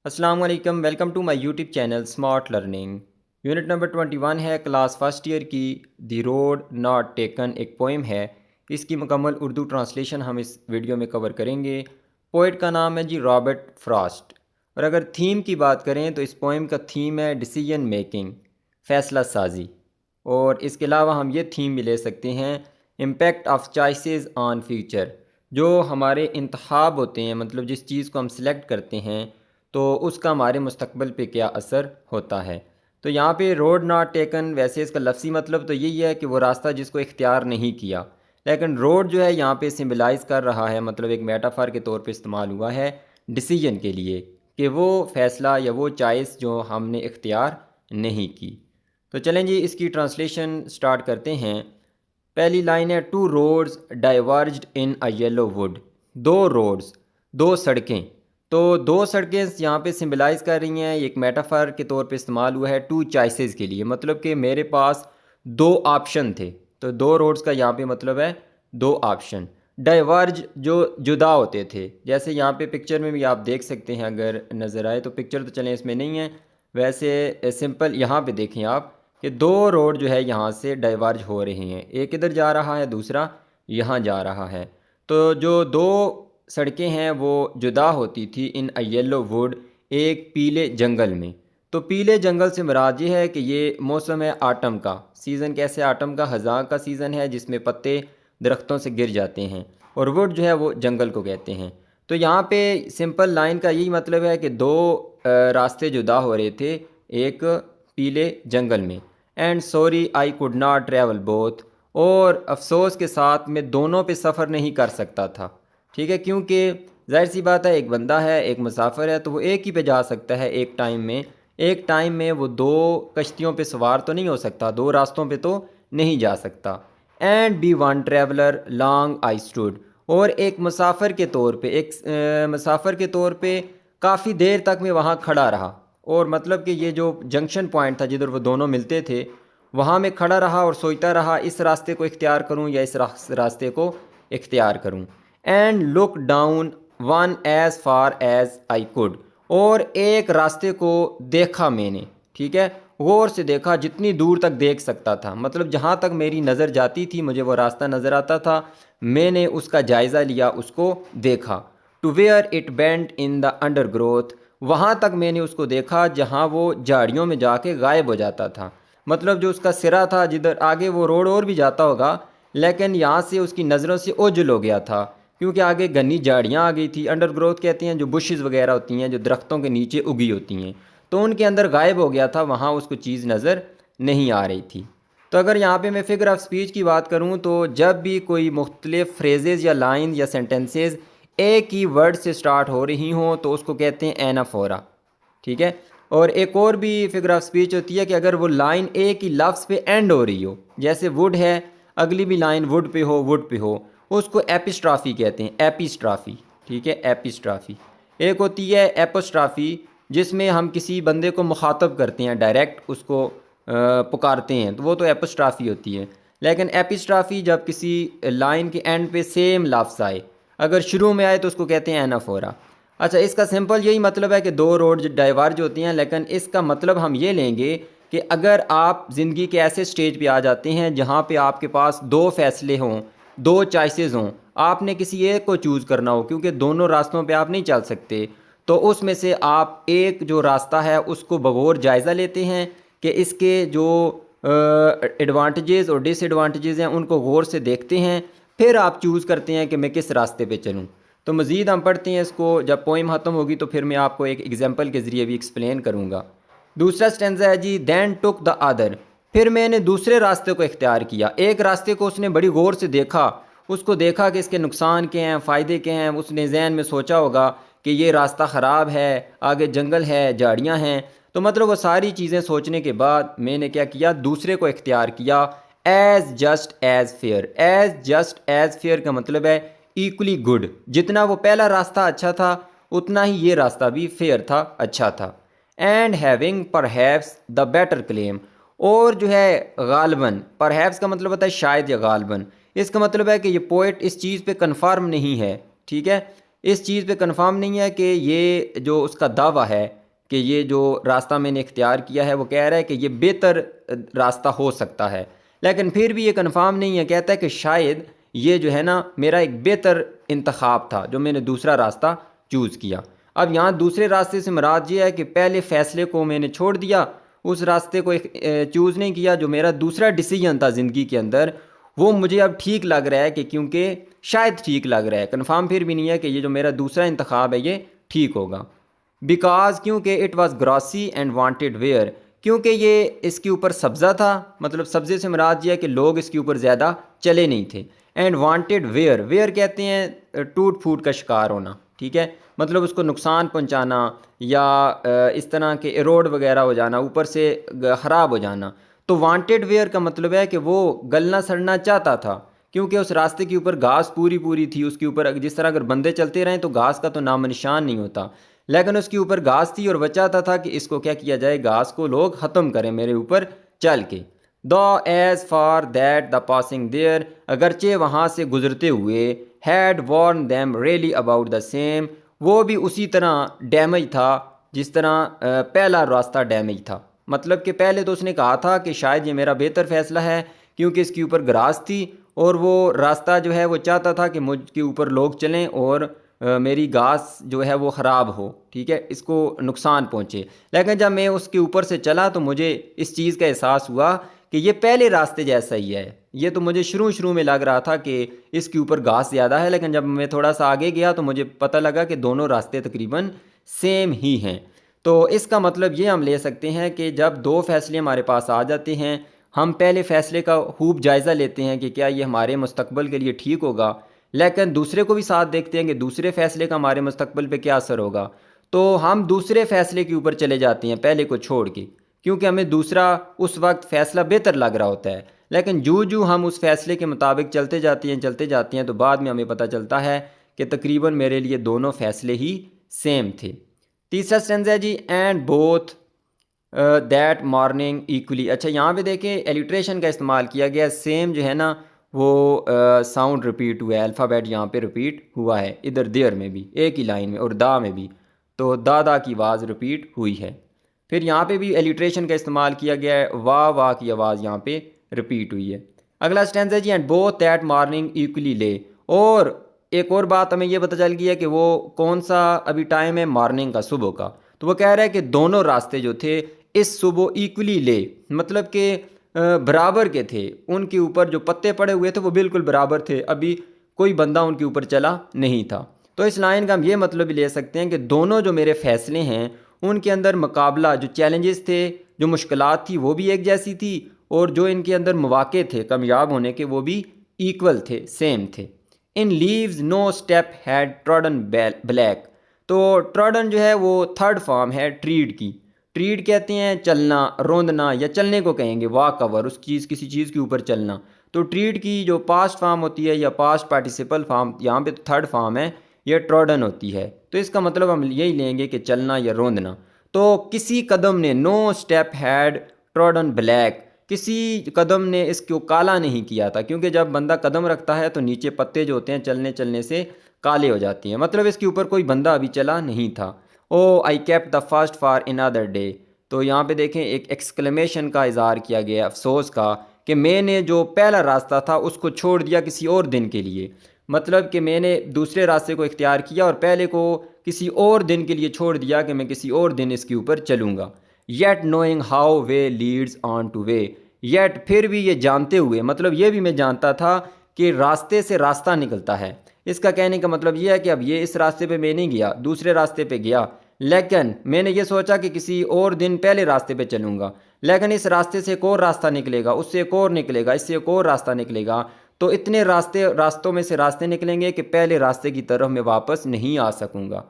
अस्सलाम वालेकुम, welcome to my YouTube channel smart learning. Unit number 21 है, क्लास फर्स्ट ईयर की। द रोड नॉट टेकन एक poem है। इसकी मुकम्मल उर्दू ट्रांसलेशन हम इस वीडियो में कवर करेंगे। पोइट का नाम है जी रॉबर्ट फ्रॉस्ट। और अगर थीम की बात करें तो इस पोइम का थीम है डिसीजन मेकिंग, फ़ैसला साजी। और इसके अलावा हम ये थीम भी ले सकते हैं, impact of choices on future. जो हमारे इंतखाब होते हैं, मतलब जिस चीज़ को हम सिलेक्ट करते हैं तो उसका हमारे मुस्तकबिल पे क्या असर होता है। तो यहाँ पे रोड नॉट टेकन, वैसे इसका लफ्ज़ी मतलब तो यही है कि वो रास्ता जिसको इख्तियार नहीं किया, लेकिन रोड जो है यहाँ पे सिम्बलाइज़ कर रहा है, मतलब एक मेटाफर के तौर पे इस्तेमाल हुआ है डिसीजन के लिए, कि वो फ़ैसला या वो चॉइस जो हमने इख्तियार नहीं की। तो चलें जी, इसकी ट्रांसलेशन स्टार्ट करते हैं। पहली लाइन है, to roads diverged in a yellow would. दो रोड्स, दो सड़कें। तो दो सड़कें यहाँ पे सिम्बलाइज़ कर रही हैं, एक मेटाफर के तौर पे इस्तेमाल हुआ है टू चॉइसेस के लिए, मतलब कि मेरे पास दो ऑप्शन थे। तो दो रोड्स का यहाँ पे मतलब है दो ऑप्शन। डाइवर्ज जो जुदा होते थे, जैसे यहाँ पे पिक्चर में भी आप देख सकते हैं, अगर नज़र आए तो। पिक्चर तो चलें इसमें नहीं है, वैसे सिंपल यहाँ पे देखें आप कि दो रोड जो है यहाँ से डाइवर्ज हो रहे हैं, एक इधर जा रहा है, दूसरा यहाँ जा रहा है। तो जो दो सड़कें हैं वो जुदा होती थी इन अ येलो वुड, एक पीले जंगल में। तो पीले जंगल से मुराद ये है कि ये मौसम है आटम का। सीज़न कैसे? आटम का ख़ज़ां का सीज़न है, जिसमें पत्ते दरख्तों से गिर जाते हैं, और वुड जो है वो जंगल को कहते हैं। तो यहाँ पे सिंपल लाइन का यही मतलब है कि दो रास्ते जुदा हो रहे थे एक पीले जंगल में। And sorry I could not travel both, और अफसोस के साथ मैं दोनों पे सफ़र नहीं कर सकता था। ठीक है, क्योंकि जाहिर सी बात है, एक बंदा है, एक मुसाफिर है, तो वो एक ही पे जा सकता है एक टाइम में। एक टाइम में वो दो कश्तियों पे सवार तो नहीं हो सकता, दो रास्तों पे तो नहीं जा सकता। And be one traveller long I stood, और एक मुसाफिर के तौर पे, मुसाफिर के तौर पे काफ़ी देर तक मैं वहाँ खड़ा रहा। और मतलब कि ये जो जंक्शन पॉइंट था जिधर वो दोनों मिलते थे, वहाँ मैं खड़ा रहा और सोचता रहा, इस रास्ते को इख्तियार करूँ या इस रास्ते को इख्तियार करूँ। And look down one as far as I could, और एक रास्ते को देखा मैंने। ठीक है, गौर से देखा, जितनी दूर तक देख सकता था, मतलब जहाँ तक मेरी नज़र जाती थी मुझे वो रास्ता नज़र आता था। मैंने उसका जायज़ा लिया, उसको देखा। To where it bent in the undergrowth, वहाँ तक मैंने उसको देखा जहाँ वो झाड़ियों में जाके गायब हो जाता था। मतलब जो उसका सिरा था, जिधर आगे वो रोड और भी जाता होगा, लेकिन यहाँ से उसकी नज़रों से ओझल हो गया था, क्योंकि आगे घनी झाड़ियाँ आ गई थी। अंडर ग्रोथ कहते हैं जो बुशेस वगैरह होती हैं, जो दरख्तों के नीचे उगी होती हैं, तो उनके अंदर गायब हो गया था, वहाँ उसको चीज़ नज़र नहीं आ रही थी। तो अगर यहाँ पे मैं फिगर ऑफ स्पीच की बात करूँ, तो जब भी कोई मुख्तलिफ फ्रेजेज़ या लाइन या सेंटेंसेस एक ही वर्ड से स्टार्ट हो रही हों तो उसको कहते हैं एनाफोरा। ठीक है, और एक और भी फिगर ऑफ स्पीच होती है कि अगर वो लाइन एक ही लफ्ज़ पे एंड हो रही हो, जैसे वुड है, अगली भी लाइन वुड पे हो, वुड पे हो, उसको एपिस्ट्राफी कहते हैं, एपिस्ट्राफी। ठीक है, एपिस्ट्राफी। एक होती है एपोस्ट्राफी, जिसमें हम किसी बंदे को मुखातब करते हैं, डायरेक्ट उसको पुकारते हैं, तो वो तो एपोस्ट्राफी होती है। लेकिन एपिस्ट्राफी जब किसी लाइन के एंड पे सेम लफ्ज़ आए, अगर शुरू में आए तो उसको कहते हैं एनाफोरा। अच्छा, इसका सिंपल यही मतलब है कि दो रोड डाइवर्ज होती हैं, लेकिन इसका मतलब हम ये लेंगे कि अगर आप ज़िंदगी के ऐसे स्टेज पे आ जाते हैं जहाँ पे आपके पास दो फैसले हों, दो चॉइसेस हों, आपने किसी एक को चूज़ करना हो, क्योंकि दोनों रास्तों पे आप नहीं चल सकते, तो उसमें से आप एक जो रास्ता है उसको बगौर जायज़ा लेते हैं कि इसके जो एडवांटेजेस और डिसएडवांटेजेस हैं उनको गौर से देखते हैं, फिर आप चूज़ करते हैं कि मैं किस रास्ते पे चलूँ। तो मज़ीद हम पढ़ते हैं इसको, जब पोइम ख़त्म होगी तो फिर मैं आपको एक एग्जांपल के ज़रिए भी एक्सप्लेन करूँगा। दूसरा स्टेंजा है जी, दैन टुक द अदर, फिर मैंने दूसरे रास्ते को इख्तियार किया। एक रास्ते को उसने बड़ी गौर से देखा, उसको देखा कि इसके नुकसान क्या हैं, फ़ायदे क्या हैं। उसने जहन में सोचा होगा कि ये रास्ता ख़राब है, आगे जंगल है, झाड़ियाँ हैं। तो मतलब वो सारी चीज़ें सोचने के बाद मैंने क्या किया, दूसरे को इख्तियार किया। As just as fair, as just as fair का मतलब है इक्वली गुड। जितना वो पहला रास्ता अच्छा था, उतना ही ये रास्ता भी फेयर था, अच्छा था। And having perhaps the better claim, और जो है गालबन, परहैप्स का मतलब होता है शायद या गालबन, इसका मतलब है कि ये पोइट इस चीज़ पे कन्फर्म नहीं है। ठीक है, इस चीज़ पे कंफर्म नहीं है कि ये जो उसका दावा है कि ये जो रास्ता मैंने इख्तियार किया है वो कह रहा है कि ये बेहतर रास्ता हो सकता है, लेकिन फिर भी ये कंफर्म नहीं है। कहता है कि शायद ये जो है ना मेरा एक बेहतर इंतखाब था जो मैंने दूसरा रास्ता चूज़ किया। अब यहाँ दूसरे रास्ते से मुराद ये है कि पहले फ़ैसले को मैंने छोड़ दिया, उस रास्ते को चूज़ नहीं किया। जो मेरा दूसरा डिसीजन था ज़िंदगी के अंदर वो मुझे अब ठीक लग रहा है कि क्योंकि शायद ठीक लग रहा है, कंफर्म फिर भी नहीं है कि ये जो मेरा दूसरा इंतखाब है ये ठीक होगा। बिकॉज क्योंकि it was grassy and wanted wear, क्योंकि ये इसके ऊपर सब्ज़ा था, मतलब सब्ज़े से मुराद ये है कि लोग इसके ऊपर ज़्यादा चले नहीं थे। एंड वांटेड वेयर, वेयर कहते हैं टूट फूट का शिकार होना, ठीक है, मतलब उसको नुकसान पहुंचाना या इस तरह के एरोड वगैरह हो जाना, ऊपर से ख़राब हो जाना। तो वांटेड वेयर का मतलब है कि वो गलना सड़ना चाहता था, क्योंकि उस रास्ते के ऊपर घास पूरी पूरी थी, उसके ऊपर जिस तरह अगर बंदे चलते रहें तो घास का तो नाम निशान नहीं होता, लेकिन उसके ऊपर घास थी और वह चाहता था कि इसको क्या किया जाए, घास को लोग ख़त्म करें मेरे ऊपर चल के। The as for that the passing there, अगरचे वहाँ से गुजरते हुए, had worn them really about the same, वो भी उसी तरह डैमेज था जिस तरह पहला रास्ता डैमेज था। मतलब कि पहले तो उसने कहा था कि शायद ये मेरा बेहतर फ़ैसला है क्योंकि इसके ऊपर ग्रास थी और वो रास्ता जो है वो चाहता था कि मुझके ऊपर लोग चलें और मेरी घास जो है वो ख़राब हो, ठीक है, इसको नुकसान पहुँचे। लेकिन जब मैं उसके ऊपर से चला तो मुझे इस चीज़ का एहसास हुआ कि ये पहले रास्ते जैसा ही है। ये तो मुझे शुरू में लग रहा था कि इसके ऊपर घास ज़्यादा है, लेकिन जब मैं थोड़ा सा आगे गया तो मुझे पता लगा कि दोनों रास्ते तकरीबन सेम ही हैं। तो इसका मतलब ये हम ले सकते हैं कि जब दो फैसले हमारे पास आ जाते हैं, हम पहले फ़ैसले का खूब जायज़ा लेते हैं कि क्या ये हमारे मुस्तकबिल के लिए ठीक होगा, लेकिन दूसरे को भी साथ देखते हैं कि दूसरे फ़ैसले का हमारे मुस्तकबिल पे क्या असर होगा, तो हम दूसरे फ़ैसले के ऊपर चले जाते हैं पहले को छोड़ के, क्योंकि हमें दूसरा उस वक्त फ़ैसला बेहतर लग रहा होता है। लेकिन जूँ हम उस फ़ैसले के मुताबिक चलते जाते हैं तो बाद में हमें पता चलता है कि तकरीबन मेरे लिए दोनों फ़ैसले ही सेम थे। तीसरा स्टेंजा है जी, and both that morning equally. अच्छा, यहाँ पे देखें एलिट्रेशन का इस्तेमाल किया गया। सेम जो है ना वो साउंड रिपीट हुआ है, अल्फ़ाबेट यहाँ पे रिपीट हुआ है, इधर देयर में भी एक ही लाइन में और दा में भी, तो दादा की आवाज़ रिपीट हुई है। फिर यहाँ पे भी एलिट्रेशन का इस्तेमाल किया गया है, वाह वाह की आवाज़ यहाँ पे रिपीट हुई है। अगला स्टेंजा है जी, and both that morning equally lay. और एक और बात हमें ये पता चल गई है कि वो कौन सा अभी टाइम है, मॉर्निंग का, सुबह का। तो वो कह रहा है कि दोनों रास्ते जो थे इस सुबह इक्वली ले, मतलब कि बराबर के थे, उनके ऊपर जो पत्ते पड़े हुए थे वो बिल्कुल बराबर थे, अभी कोई बंदा उनके ऊपर चला नहीं था। तो इस लाइन का हम ये मतलब भी ले सकते हैं कि दोनों जो मेरे फ़ैसले हैं उनके अंदर मुकाबला, जो चैलेंजेस थे, जो मुश्किलात थी वो भी एक जैसी थी, और जो इनके अंदर मौके थे कामयाब होने के वो भी इक्वल थे, सेम थे। In leaves no step had trodden black. तो ट्रॉडन जो है वो थर्ड फॉर्म है ट्रीड की। ट्रीड कहते हैं चलना, रोंदना, या चलने को कहेंगे वॉक ओवर, उस चीज़ किसी चीज़ के ऊपर चलना। तो ट्रीड की जो पास्ट फॉर्म होती है या पास्ट पार्टिसिपल फॉर्म, यहाँ पे तो थर्ड फॉर्म है, यह ट्रॉडन होती है। तो इसका मतलब हम यही लेंगे कि चलना या रोंदना। तो किसी कदम ने, no step had trodden black, किसी कदम ने इसको काला नहीं किया था, क्योंकि जब बंदा कदम रखता है तो नीचे पत्ते जो होते हैं चलने चलने से काले हो जाती हैं, मतलब इसके ऊपर कोई बंदा अभी चला नहीं था। Oh I kept the first for another day. तो यहाँ पे देखें एक एक्सक्लेमेशन का इज़हार किया गया, अफसोस का, कि मैंने जो पहला रास्ता था उसको छोड़ दिया किसी और दिन के लिए। मतलब कि मैंने दूसरे रास्ते को इख्तियार किया और पहले को किसी और दिन के लिए छोड़ दिया कि मैं किसी और दिन इसके ऊपर चलूँगा। Yet knowing how way Leeds on two way, yet फिर भी ये जानते हुए, मतलब ये भी मैं जानता था कि रास्ते से रास्ता निकलता है। इसका कहने का मतलब ये है कि अब ये इस रास्ते पे मैं नहीं गया, दूसरे रास्ते पे गया, लेकिन मैंने ये सोचा कि किसी और दिन पहले रास्ते पे चलूँगा, लेकिन इस रास्ते से एक और रास्ता निकलेगा, उससे एक और निकलेगा, इससे एक और रास्ता निकलेगा, तो इतने रास्तों में से रास्ते निकलेंगे कि पहले रास्ते की तरफ मैं वापस नहीं आ सकूँगा।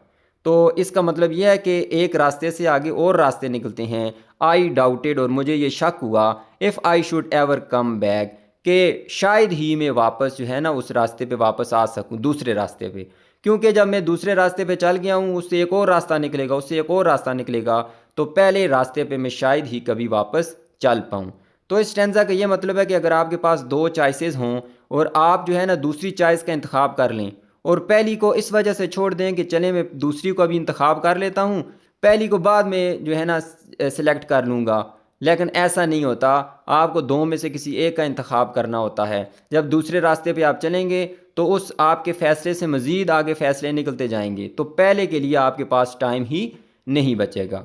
तो इसका मतलब यह है कि एक रास्ते से आगे और रास्ते निकलते हैं। आई डाउटेड, और मुझे ये शक हुआ, if I should ever come back, कि शायद ही मैं वापस जो है ना उस रास्ते पे वापस आ सकूं, दूसरे रास्ते पे, क्योंकि जब मैं दूसरे रास्ते पे चल गया हूँ उससे एक और रास्ता निकलेगा, उससे एक और रास्ता निकलेगा, तो पहले रास्ते पे मैं शायद ही कभी वापस चल पाऊँ। तो इस स्टेंजा का ये मतलब है कि अगर आपके पास दो चॉइसेस हों और आप जो है ना दूसरी चॉइस का इंतखाब कर लें और पहली को इस वजह से छोड़ दें कि चलें मैं दूसरी को अभी इंतखाब कर लेता हूँ, पहली को बाद में जो है ना सिलेक्ट कर लूँगा। लेकिन ऐसा नहीं होता, आपको दो में से किसी एक का इंतखाब करना होता है। जब दूसरे रास्ते पे आप चलेंगे तो उस आपके फ़ैसले से मज़ीद आगे फ़ैसले निकलते जाएंगे, तो पहले के लिए आपके पास टाइम ही नहीं बचेगा।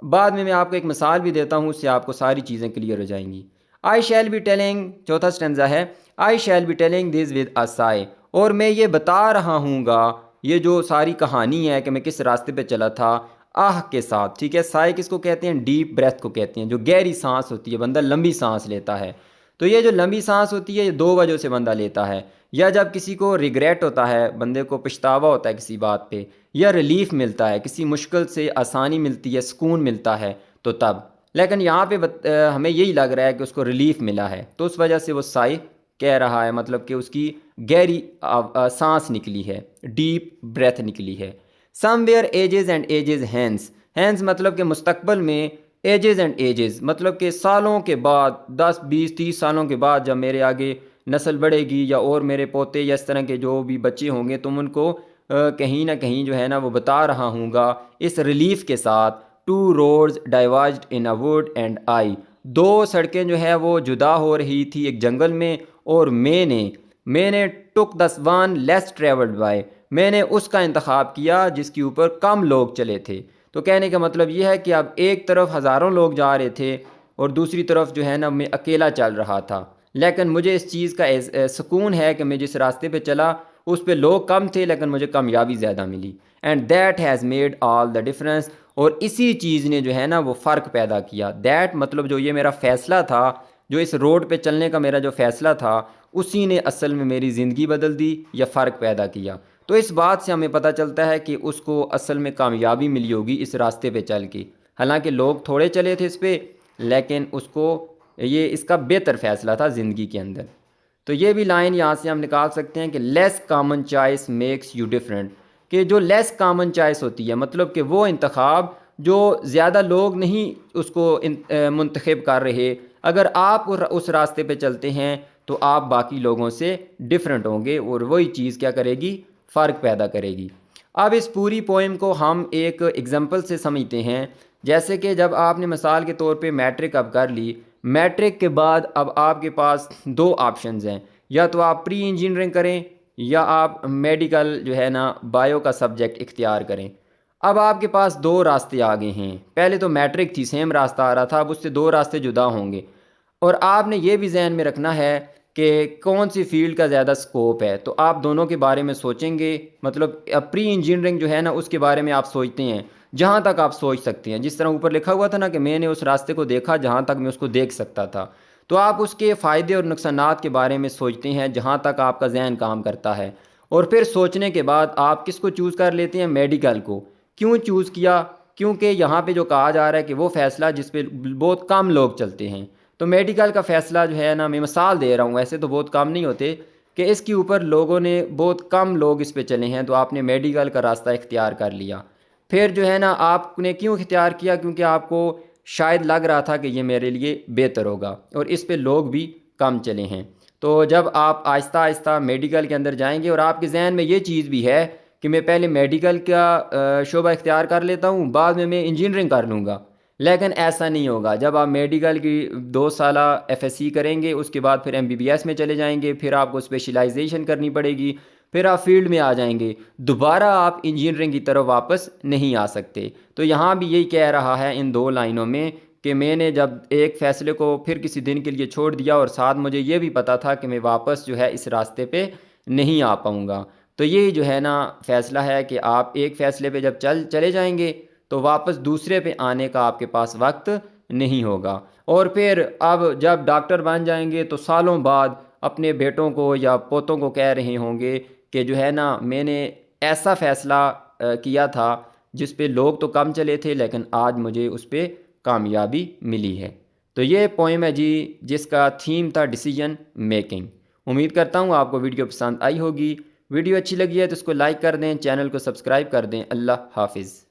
बाद में मैं आपको एक मिसाल भी देता हूँ, उससे आपको सारी चीज़ें क्लियर हो जाएंगी। आई शैल बी टेलिंग, चौथा स्टेंजा है, I shall be telling this with a sigh, और मैं ये बता रहा हूँगा, ये जो सारी कहानी है कि मैं किस रास्ते पे चला था, आह के साथ। ठीक है, साई किसको कहते हैं? डीप ब्रेथ को कहते हैं, जो गहरी सांस होती है, बंदा लंबी सांस लेता है। तो ये जो लंबी सांस होती है, ये दो वजह से बंदा लेता है। या जब किसी को रिग्रेट होता है, बंदे को पछतावा होता है किसी बात पे, या रिलीफ मिलता है, किसी मुश्किल से आसानी मिलती है, सुकून मिलता है, तो तब। लेकिन यहाँ पे हमें यही लग रहा है कि उसको रिलीफ मिला है, तो उस वजह से वो साई कह रहा है, मतलब कि उसकी गहरी सांस निकली है, डीप ब्रेथ निकली है। Somewhere ages and ages hence, hence मतलब कि मुस्तकबिल में, एजेस एंड एजेस मतलब कि सालों के बाद, 10 20 30 सालों के बाद जब मेरे आगे नस्ल बढ़ेगी, या और मेरे पोते या इस तरह के जो भी बच्चे होंगे, तुम उनको कहीं ना कहीं जो है ना वो बता रहा हूँगा इस रिलीफ के साथ। Two roads diverged in a wood and I, दो सड़कें जो है वो जुदा हो रही थी एक जंगल में, और मैंने took the one less travelled by, मैंने उसका इंतखाब किया जिसके ऊपर कम लोग चले थे। तो कहने का मतलब यह है कि अब एक तरफ हज़ारों लोग जा रहे थे और दूसरी तरफ जो है ना मैं अकेला चल रहा था, लेकिन मुझे इस चीज़ का सुकून है कि मैं जिस रास्ते पे चला उस पे लोग कम थे, लेकिन मुझे कामयाबी ज़्यादा मिली। And that has made all the difference, और इसी चीज़ ने जो है ना वो फ़र्क पैदा किया। दैट मतलब जो ये मेरा फ़ैसला था, जो इस रोड पे चलने का मेरा जो फ़ैसला था, उसी ने असल में मेरी ज़िंदगी बदल दी या फ़र्क पैदा किया। तो इस बात से हमें पता चलता है कि उसको असल में कामयाबी मिली होगी इस रास्ते पे चल के। हालांकि लोग थोड़े चले थे इस पर, लेकिन उसको ये इसका बेहतर फ़ैसला था ज़िंदगी के अंदर। तो ये भी लाइन यहाँ से हम निकाल सकते हैं कि less common choice makes you different, कि जो लेस कॉमन चॉइस होती है, मतलब कि वो इंतखाब जो ज़्यादा लोग नहीं उसको मुंतखब कर रहे, अगर आप उस रास्ते पे चलते हैं तो आप बाकी लोगों से डिफरेंट होंगे, और वही चीज़ क्या करेगी? फ़र्क पैदा करेगी। अब इस पूरी पोइम को हम एक एग्जांपल से समझते हैं। जैसे कि जब आपने मिसाल के तौर पे मैट्रिक अब कर ली, मैट्रिक के बाद अब आपके पास दो ऑप्शंस हैं, या तो आप प्री इंजीनियरिंग करें या आप मेडिकल जो है ना बायो का सब्जेक्ट इख्तियार करें। अब आपके पास दो रास्ते आ गए हैं। पहले तो मैट्रिक थी, सेम रास्ता आ रहा था, अब उससे दो रास्ते जुदा होंगे, और आपने ये भी जहन में रखना है कि कौन सी फील्ड का ज़्यादा स्कोप है। तो आप दोनों के बारे में सोचेंगे, मतलब प्री इंजीनियरिंग जो है ना उसके बारे में आप सोचते हैं जहाँ तक आप सोच सकते हैं। जिस तरह ऊपर लिखा हुआ था ना कि मैंने उस रास्ते को देखा जहाँ तक मैं उसको देख सकता था, तो आप उसके फ़ायदे और नुकसानात के बारे में सोचते हैं जहाँ तक आपका जहन काम करता है। और फिर सोचने के बाद आप किसको चूज़ कर लेते हैं? मेडिकल को। क्यों चूज़ किया? क्योंकि यहाँ पे जो कहा जा रहा है कि वो फ़ैसला जिस पे बहुत कम लोग चलते हैं। तो मेडिकल का फ़ैसला जो है ना, मैं मिसाल दे रहा हूँ, वैसे तो बहुत कम नहीं होते, कि इसके ऊपर लोगों ने, बहुत कम लोग इस पे चले हैं, तो आपने मेडिकल का रास्ता इख्तियार कर लिया। फिर जो है ना आपने क्यों इख्तियार किया? क्योंकि आपको शायद लग रहा था कि ये मेरे लिए बेहतर होगा, और इस पे लोग भी कम चले हैं। तो जब आप आहिस्ता आहिस्ता मेडिकल के अंदर जाएंगे, और आपके जहन में ये चीज़ भी है कि मैं पहले मेडिकल का शोबा इख्तियार कर लेता हूँ, बाद में मैं इंजीनियरिंग कर लूँगा, लेकिन ऐसा नहीं होगा। जब आप मेडिकल की 2 साल एफएससी करेंगे, उसके बाद फिर एमबीबीएस में चले जाएंगे, फिर आपको स्पेशलाइजेशन करनी पड़ेगी, फिर आप फील्ड में आ जाएंगे, दोबारा आप इंजीनियरिंग की तरफ वापस नहीं आ सकते। तो यहाँ भी यही कह रहा है इन दो लाइनों में कि मैंने जब एक फ़ैसले को फिर किसी दिन के लिए छोड़ दिया, और साथ मुझे ये भी पता था कि मैं वापस जो है इस रास्ते पे नहीं आ पाऊँगा। तो ये जो है ना फ़ैसला है कि आप एक फ़ैसले पे जब चले जाएंगे तो वापस दूसरे पे आने का आपके पास वक्त नहीं होगा। और फिर अब जब डॉक्टर बन जाएंगे तो सालों बाद अपने बेटों को या पोतों को कह रहे होंगे कि जो है ना मैंने ऐसा फ़ैसला किया था जिस पे लोग तो कम चले थे, लेकिन आज मुझे उस पर कामयाबी मिली है। तो ये पोइम है जी, जिसका थीम था डिसीजन मेकिंग। उम्मीद करता हूँ आपको वीडियो पसंद आई होगी। वीडियो अच्छी लगी है तो इसको लाइक कर दें, चैनल को सब्सक्राइब कर दें। अल्लाह हाफिज़।